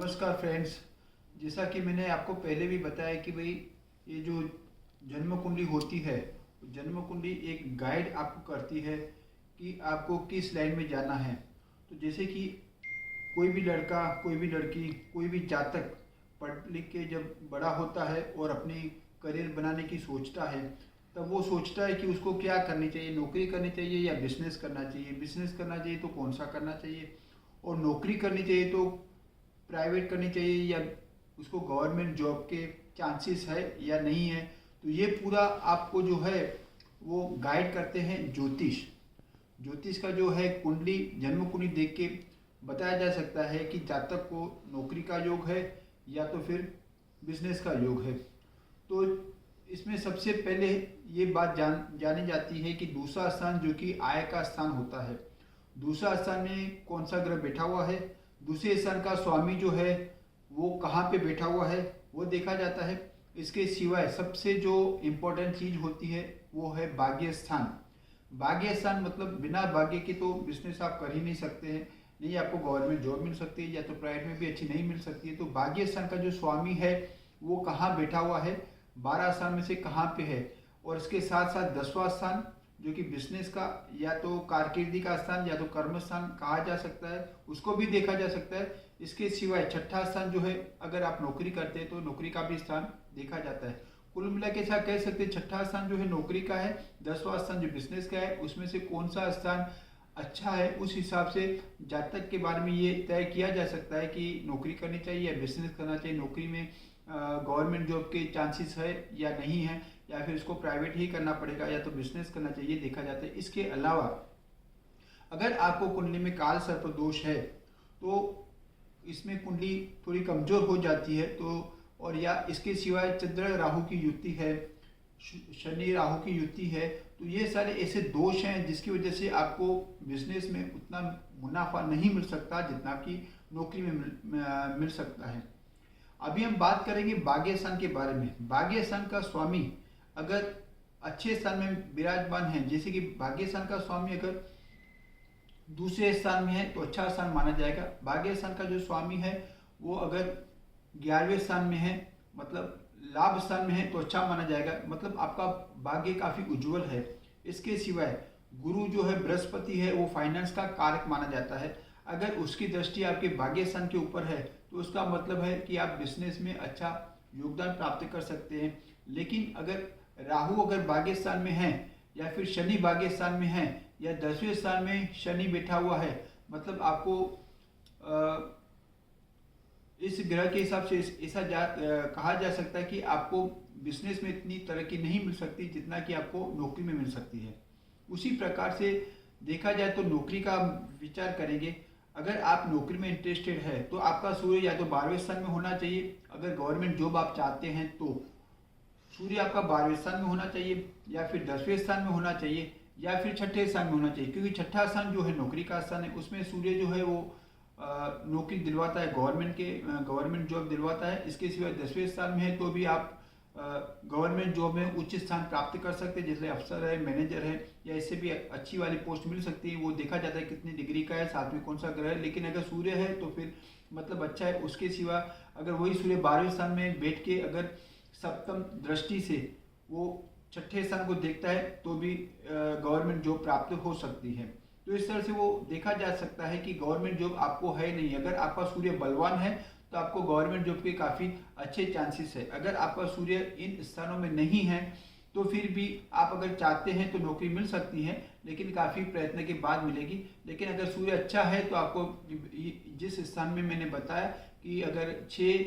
नमस्कार फ्रेंड्स। जैसा कि मैंने आपको पहले भी बताया कि भाई ये जो जन्म कुंडली होती है, जन्म कुंडली एक गाइड आपको करती है कि आपको किस लाइन में जाना है। तो जैसे कि कोई भी लड़का, कोई भी लड़की, कोई भी जातक पढ़ लिख के जब बड़ा होता है और अपनी करियर बनाने की सोचता है, तब वो सोचता है कि उसको क्या करनी चाहिए, नौकरी करनी चाहिए या बिजनेस करना चाहिए। बिजनेस करना चाहिए तो कौन सा करना चाहिए, और नौकरी करनी चाहिए तो प्राइवेट करनी चाहिए या उसको गवर्नमेंट जॉब के चांसेस है या नहीं है। तो ये पूरा आपको जो है वो गाइड करते हैं ज्योतिष। ज्योतिष का जो है कुंडली, जन्म कुंडली देख के बताया जा सकता है कि जातक को नौकरी का योग है या तो फिर बिजनेस का योग है। तो इसमें सबसे पहले ये बात जानी जाती है कि दूसरा स्थान जो कि आय का स्थान होता है, दूसरा स्थान में कौन सा ग्रह बैठा हुआ है, दूसरे स्थान का स्वामी जो है वो कहाँ पे बैठा हुआ है वो देखा जाता है। इसके सिवाय सबसे जो इम्पोर्टेंट चीज होती है वो है भाग्य स्थान। भाग्य स्थान मतलब बिना भाग्य के तो बिजनेस आप कर ही नहीं सकते हैं, नहीं आपको गवर्नमेंट जॉब मिल सकती है या तो प्राइवेट में भी अच्छी नहीं मिल सकती है। तो भाग्य स्थान का जो स्वामी है वो कहाँ बैठा हुआ है, 12 स्थान में से कहाँ पे है। और इसके साथ साथ 10वां स्थान जो कि बिजनेस का या तो कारकिर्दी का स्थान या तो कर्म स्थान कहा जा सकता है, उसको भी देखा जा सकता है। इसके सिवाय छठा स्थान जो है, अगर आप नौकरी करते हैं तो नौकरी का भी स्थान देखा जाता है। कुल मिला के साथ कह सकते हैं छठा स्थान जो है नौकरी का है, 10वां स्थान जो बिजनेस का है, उसमें से कौन सा स्थान अच्छा है उस हिसाब से जातक के बारे में ये तय किया जा सकता है कि नौकरी करनी चाहिए या बिजनेस करना चाहिए। नौकरी में गवर्नमेंट जॉब के चांसेस है या नहीं है, या फिर इसको प्राइवेट ही करना पड़ेगा या तो बिजनेस करना चाहिए, देखा जाता है। इसके अलावा अगर आपको कुंडली में काल सर्प दोष है तो इसमें कुंडली थोड़ी कमजोर हो जाती है। तो और या इसके सिवाय चंद्र राहु की युति है, शनि राहु की युति है, तो ये सारे ऐसे दोष हैं जिसकी वजह से आपको बिजनेस में उतना मुनाफा नहीं मिल सकता जितना कि नौकरी में मिल सकता है। अभी हम बात करेंगे भाग्य स्थान के बारे में। भाग्य स्थान का स्वामी अगर अच्छे स्थान में विराजमान है, जैसे कि भाग्य स्थान का स्वामी अगर दूसरे स्थान में है तो अच्छा स्थान माना जाएगा। भाग्य स्थान का जो स्वामी है वो अगर 11वें स्थान में है, मतलब लाभ स्थान में है, तो अच्छा माना जाएगा, मतलब आपका भाग्य काफी उज्जवल है। इसके सिवाय गुरु जो है बृहस्पति है, वो फाइनेंस का कारक माना जाता है। अगर उसकी दृष्टि आपके भाग्य स्थान के ऊपर है तो उसका मतलब है कि आप बिजनेस में अच्छा योगदान प्राप्त कर सकते हैं। लेकिन अगर राहु अगर भाग्य स्थान में है या फिर शनि भाग्य स्थान में है या 10वें स्थान में शनि बैठा हुआ है, मतलब आपको इस ग्रह के हिसाब से ऐसा कहा जा सकता है कि आपको बिजनेस में इतनी तरक्की नहीं मिल सकती जितना कि आपको नौकरी में मिल सकती है। उसी प्रकार से देखा जाए तो नौकरी का विचार करेंगे। अगर आप नौकरी में इंटरेस्टेड है तो आपका सूर्य या तो 12वें स्थान में होना चाहिए। अगर गवर्नमेंट जॉब आप चाहते हैं तो सूर्य आपका 12वें स्थान में होना चाहिए, या फिर 10वें स्थान में होना चाहिए, या फिर छठे स्थान में होना चाहिए, क्योंकि छठा स्थान जो है नौकरी का स्थान है, उसमें सूर्य जो है वो नौकरी दिलवाता है, गवर्नमेंट जॉब दिलवाता है। इसके सिवाय 10वें स्थान में है तो भी आप गवर्नमेंट जॉब में उच्च स्थान प्राप्त कर सकते हैं, जैसे अफसर है, मैनेजर है, या इससे भी अच्छी वाली पोस्ट मिल सकती है। वो देखा जाता है कितनी डिग्री का है, साथ में कौन सा ग्रह है। लेकिन अगर सूर्य है तो फिर मतलब अच्छा है। उसके सिवा अगर वही सूर्य 12वें स्थान में बैठ के अगर सप्तम दृष्टि से वो छठे स्थान को देखता है तो भी गवर्नमेंट जॉब प्राप्त हो सकती है। तो इस तरह से वो देखा जा सकता है कि गवर्नमेंट जॉब आपको है नहीं। अगर आपका सूर्य बलवान है तो आपको गवर्नमेंट जॉब के काफ़ी अच्छे चांसेस है। अगर आपका सूर्य इन स्थानों में नहीं है तो फिर भी आप अगर चाहते हैं तो नौकरी मिल सकती है, लेकिन काफ़ी प्रयत्न के बाद मिलेगी। लेकिन अगर सूर्य अच्छा है तो आपको जिस स्थान में मैंने बताया कि अगर 6,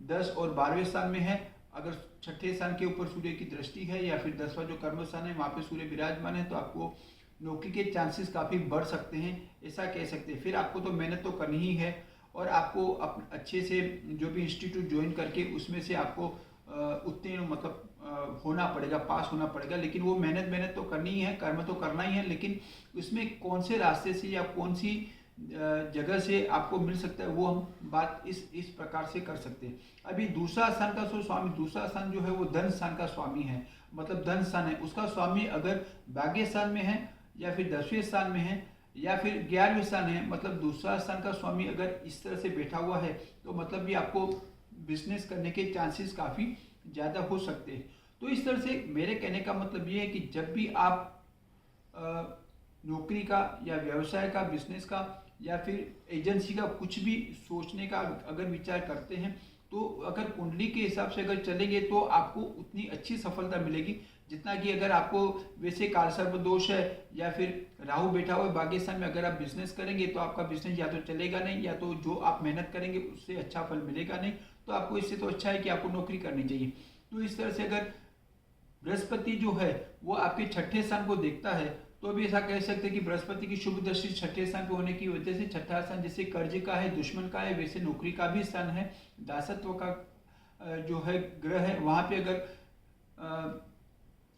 10 और 12वें स्थान में है, अगर छठे स्थान के ऊपर सूर्य की दृष्टि है या फिर 10वां जो कर्म स्थान है वहाँ पे सूर्य विराजमान है, तो आपको नौकरी के चांसेस काफ़ी बढ़ सकते हैं, ऐसा कह सकते हैं। फिर आपको तो मेहनत तो करनी ही है और आपको अच्छे से जो भी इंस्टीट्यूट ज्वाइन करके उसमें से आपको उत्तीर्ण मतलब होना पड़ेगा, पास होना पड़ेगा। लेकिन वो मेहनत तो करनी ही है, कर्म तो करना ही है, लेकिन उसमें कौन से रास्ते से या कौन सी जगह से आपको मिल सकता है वो हम बात इस प्रकार से कर सकते हैं। अभी दूसरा स्थान का स्वामी, दूसरा स्थान जो है वो धन स्थान का स्वामी है, मतलब धन स्थान है। उसका स्वामी अगर भाग्य स्थान में है या फिर 10वें स्थान में है या फिर 11वें स्थान है, मतलब दूसरा स्थान का स्वामी अगर इस तरह से बैठा हुआ है तो मतलब भी आपको बिजनेस करने के चांसेस काफ़ी ज़्यादा हो सकते हैं। तो इस तरह से मेरे कहने का मतलब ये है कि जब भी आप नौकरी का या व्यवसाय का, बिजनेस का या फिर एजेंसी का कुछ भी सोचने का अगर विचार करते हैं, तो अगर कुंडली के हिसाब से अगर चलेंगे तो आपको उतनी अच्छी सफलता मिलेगी जितना कि अगर आपको वैसे कालसर्प दोष है या फिर राहु बैठा हुआ है भाग्यस्थान में, अगर आप बिजनेस करेंगे तो आपका बिजनेस या तो चलेगा नहीं, या तो जो आप मेहनत करेंगे उससे अच्छा फल मिलेगा नहीं। तो आपको इससे तो अच्छा है कि आपको नौकरी करनी चाहिए। तो इस तरह से अगर बृहस्पति जो है वो आपके छठे स्थान को देखता है, तो भी ऐसा कह सकते हैं कि बृहस्पति की शुभ दृष्टि छठे स्थान पे होने की वजह से, छठा स्थान जैसे कर्ज का है, दुश्मन का है, वैसे नौकरी का भी स्थान है, दासत्व का जो है ग्रह है, वहां पे अगर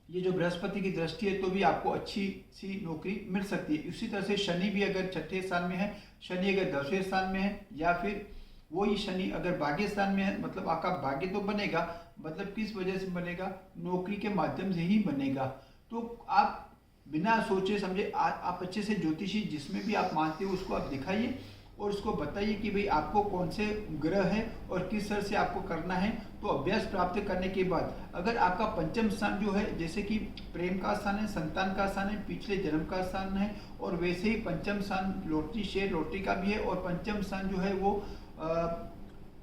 ये जो बृहस्पति की दृष्टि है तो भी आपको अच्छी सी नौकरी मिल सकती है। उसी तरह से शनि भी अगर छठे स्थान में है, शनि अगर 10वें स्थान में है, या फिर वही शनि अगर भाग्य स्थान में है, मतलब आपका भाग्य तो बनेगा, मतलब किस वजह से बनेगा, नौकरी के माध्यम से ही बनेगा। तो आप बिना सोचे समझे आप अच्छे से ज्योतिषी जिसमें भी आप मानते हो उसको आप दिखाइए और उसको बताइए कि भाई आपको कौन से ग्रह है और किस तरह से आपको करना है। तो अभ्यास प्राप्त करने के बाद अगर आपका पंचम स्थान जो है, जैसे कि प्रेम का स्थान है, संतान का स्थान है, पिछले जन्म का स्थान है, और वैसे ही पंचम स्थान लॉटरी, शेयर लॉटरी का भी है, और पंचम स्थान जो है वो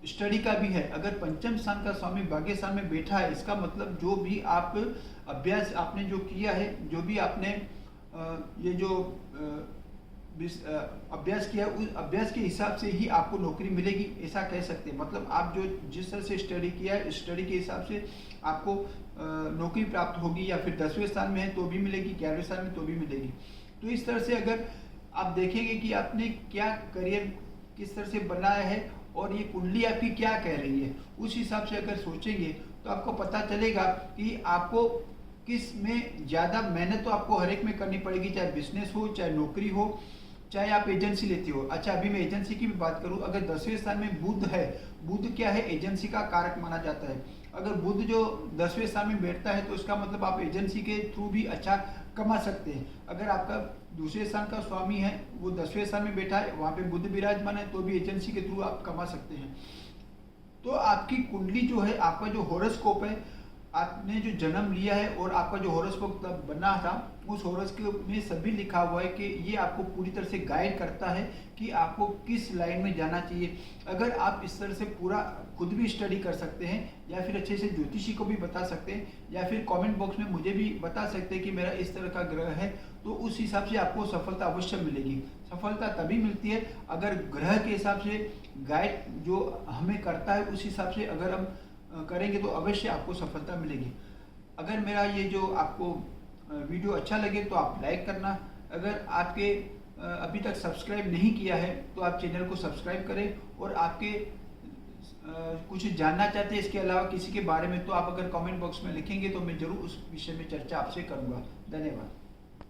स्टडी का भी है। अगर पंचम स्थान का स्वामी भाग्य स्थान में बैठा है, इसका मतलब जो भी आप अभ्यास आपने जो किया है, जो भी आपने ये जो अभ्यास किया, उस अभ्यास के हिसाब से ही आपको नौकरी मिलेगी, ऐसा कह सकते हैं। मतलब आप जो जिस तरह से स्टडी किया है, स्टडी के हिसाब से आपको नौकरी प्राप्त होगी, या फिर 10वें स्थान में है तो भी मिलेगी, 11वें स्थान में तो भी मिलेगी। तो इस तरह से अगर आप देखेंगे कि आपने क्या करियर किस तरह से बनाया है और ये कुंडली आपकी क्या कह रही है, उस हिसाब से अगर सोचेंगे तो आपको पता चलेगा कि आपको किस में ज़्यादा मेहनत तो आपको हर एक में करनी पड़ेगी, चाहे बिजनेस हो, चाहे नौकरी हो, चाहे आप एजेंसी लेते हो। अच्छा, अभी मैं एजेंसी की भी बात करूं, अगर 10वें स्थान में बुध है, बुध क्या है, एजेंसी का कारक माना जाता है। अगर बुध जो 10वें स्थान में बैठता है तो इसका मतलब आप एजेंसी के थ्रू भी अच्छा कमा सकते हैं। अगर आपका दूसरे स्थान का स्वामी है वो 10वें स्थान में बैठा है, वहाँ पे बुध विराजमान है, तो भी एजेंसी के थ्रू आप कमा सकते हैं। तो आपकी कुंडली जो है, आपका जो हॉरोस्कोप है, आपने जो जन्म लिया है और आपका जो हॉरोस्कोप बना था, उस हॉरोस्कोप में सभी लिखा हुआ है कि ये आपको पूरी तरह से गाइड करता है कि आपको किस लाइन में जाना चाहिए। अगर आप इस तरह से पूरा खुद भी स्टडी कर सकते हैं, या फिर अच्छे से ज्योतिषी को भी बता सकते हैं, या फिर कमेंट बॉक्स में मुझे भी बता सकते हैं कि मेरा इस तरह का ग्रह है, तो उस हिसाब से आपको सफलता अवश्य मिलेगी। सफलता तभी मिलती है अगर ग्रह के हिसाब से गाइड जो हमें करता है उस हिसाब से अगर हम करेंगे तो अवश्य आपको सफलता मिलेगी। अगर मेरा ये जो आपको वीडियो अच्छा लगे तो आप लाइक करना। अगर आपके अभी तक सब्सक्राइब नहीं किया है तो आप चैनल को सब्सक्राइब करें, और आपके कुछ जानना चाहते हैं इसके अलावा किसी के बारे में, तो आप अगर कमेंट बॉक्स में लिखेंगे तो मैं जरूर उस विषय में चर्चा आपसे करूँगा। धन्यवाद।